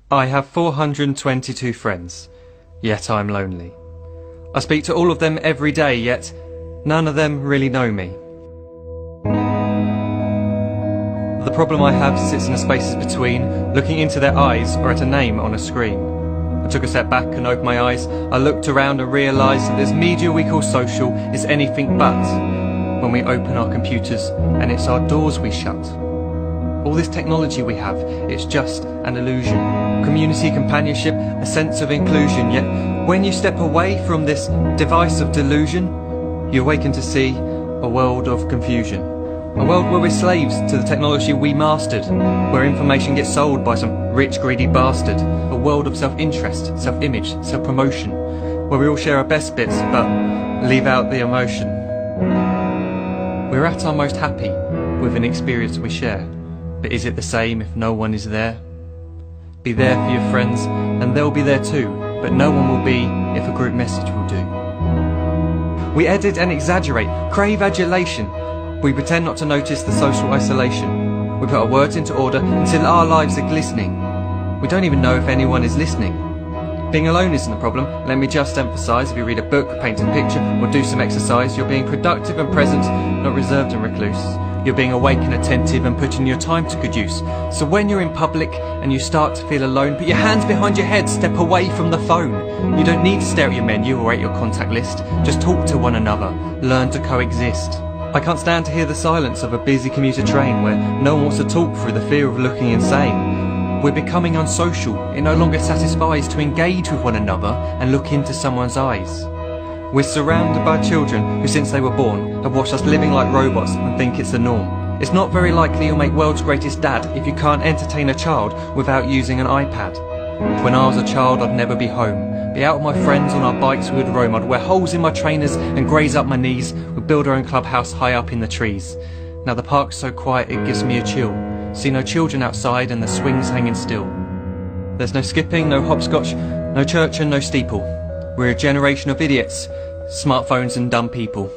I have 422 friends, yet I'm lonely. I speak to all of them every day, yet none of them really know me. The problem I have sits in the spaces between, looking into their eyes or at a name on a screen. I took a step back and opened my eyes. I looked around and realised that this media we call social is anything but when we open our computers and it's our doors we shut. All this technology we have, it's just an illusion. Community, companionship, a sense of inclusion. Yet when you step away from this device of delusion, you awaken to see a world of confusion. A world where we're slaves to the technology we mastered, where information gets sold by some rich, greedy bastard. A world of self-interest, self-image, self-promotion, where we all share our best bits but leave out the emotion. We're at our most happy with an experience we share. But is it the same if no one is there? Be there for your friends and they'll be there too, but no one will be if a group message will do. We edit and exaggerate, crave adulation. We pretend not to notice the social isolation. We put our words into order until our lives are glistening. We don't even know if anyone is listening. Being alone isn't a problem, let me just emphasise. If you read a book, paint a picture or do some exercise, you're being productive and present, not reserved and recluse. You're being awake and attentive and putting your time to good use. So when you're in public and you start to feel alone, put your hands behind your head, step away from the phone. You don't need to stare at your menu or at your contact list. Just talk to one another, learn to coexist. I can't stand to hear the silence of a busy commuter train where no one wants to talk through the fear of looking insane. We're becoming unsocial. It no longer satisfies to engage with one another and look into someone's eyes. We're surrounded by children who since they were born have watched us living like robots and think it's the norm. It's not very likely you'll make world's greatest dad if you can't entertain a child without using an iPad. When I was a child I'd never be home. Be out with my friends on our bikes we would roam. I'd wear holes in my trainers and graze up my knees. We'd build our own clubhouse high up in the trees. Now the park's so quiet it gives me a chill. See no children outside and the swings hanging still. There's no skipping, no hopscotch, no church and no steeple. We're a generation of idiots, smartphones and dumb people.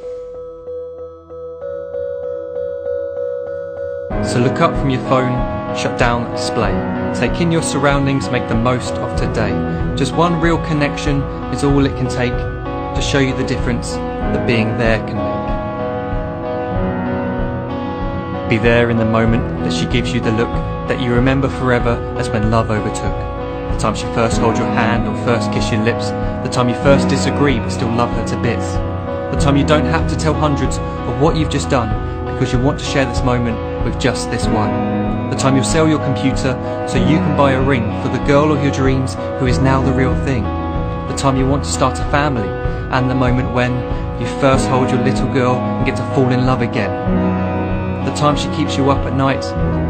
So look up from your phone, shut down the display. Take in your surroundings, make the most of today. Just one real connection is all it can take to show you the difference that being there can make. Be there in the moment that she gives you the look that you remember forever as when love overtook. The time she first holds your hand or first kiss your lips. The time you first disagree but still love her to bits. The time you don't have to tell hundreds of what you've just done because you want to share this moment with just this one. The time you'll sell your computer so you can buy a ring for the girl of your dreams who is now the real thing. The time you want to start a family and the moment when you first hold your little girl and get to fall in love again. The time she keeps you up at night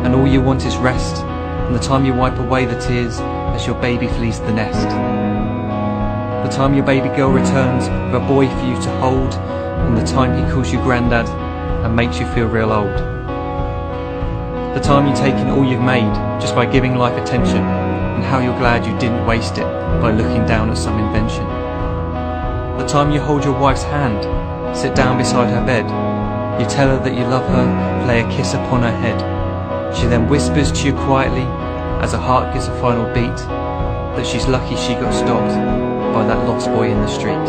and all you want is rest. And the time you wipe away the tears as your baby flees the nest. The time your baby girl returns with a boy for you to hold, and the time he calls you granddad and makes you feel real old. The time you take in all you've made just by giving life attention, and how you're glad you didn't waste it by looking down at some invention. The time you hold your wife's hand, sit down beside her bed, you tell her that you love her, lay a kiss upon her head. She then whispers to you quietly as her heart gives a final beat that she's lucky she got stopped by that lost boy in the street.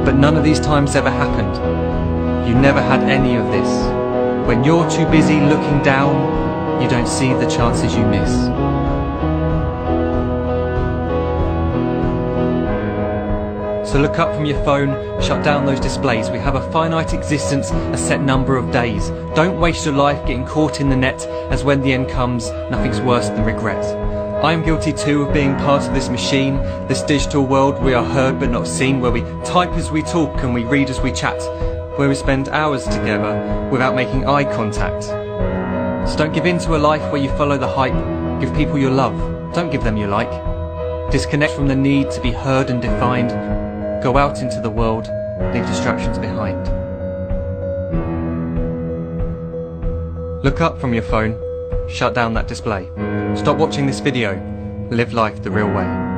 But none of these times ever happened. You never had any of this. When you're too busy looking down, you don't see the chances you miss. So look up from your phone, shut down those displays. We have a finite existence, a set number of days. Don't waste your life getting caught in the net, as when the end comes, nothing's worse than regret. I am guilty too of being part of this machine, this digital world we are heard but not seen, where we type as we talk and we read as we chat, where we spend hours together without making eye contact. So don't give in to a life where you follow the hype. Give people your love, don't give them your like. Disconnect from the need to be heard and defined. Go out into the world, leave distractions behind. Look up from your phone, shut down that display. Stop watching this video, live life the real way.